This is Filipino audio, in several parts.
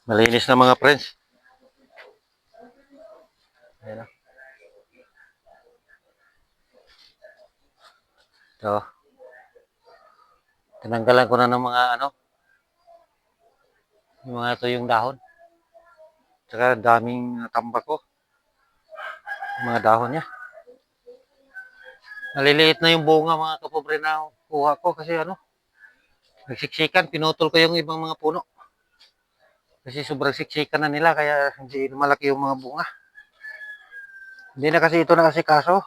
Malinis na mga friends. Ayan o. So, tinanggalan ko na ng mga yung mga ito yung dahon. Tsaka daming tambak ko. Mga dahon niya. Naliliit na yung bunga mga kapobre na kuha ko kasi nagsiksikan. Pinutol ko yung ibang mga puno. Kasi sobrang siksikan na nila kaya hindi malaki yung mga bunga. Hindi na kasi ito nakasikaso.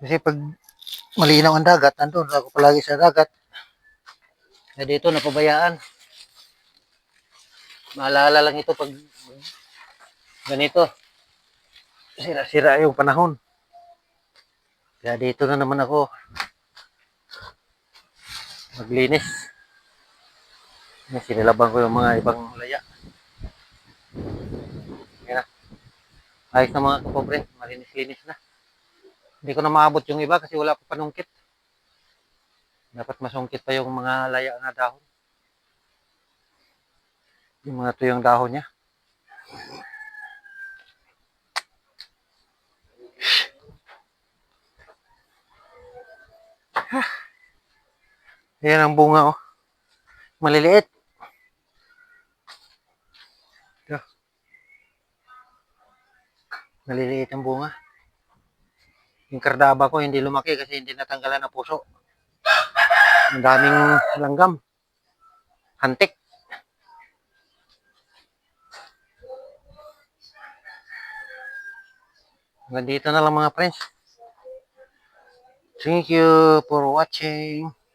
Kasi pag malinaw ang dagat, andun ako palagi sa dagat. Kaya dito napabayaan. Maalala lang ito pag ganito. Sira-sira yung panahon. Kaya dito na naman ako maglinis. Sinilaban ko yung mga ibang laya. Yan na. Ayos na mga kapobre. Malinis-linis na. Hindi ko na maabot yung iba kasi wala pa panungkit. Dapat masungkit pa yung mga laya na dahon. Yung mga tuyong dahon niya. Ayan ang bunga oh. Maliliit. Ito. Maliliit ang bunga. Yung kardaba ko hindi lumaki kasi hindi natanggalan ng puso. Ang daming langgam. Hantik. Hanggang dito na lang mga friends. Thank you for watching.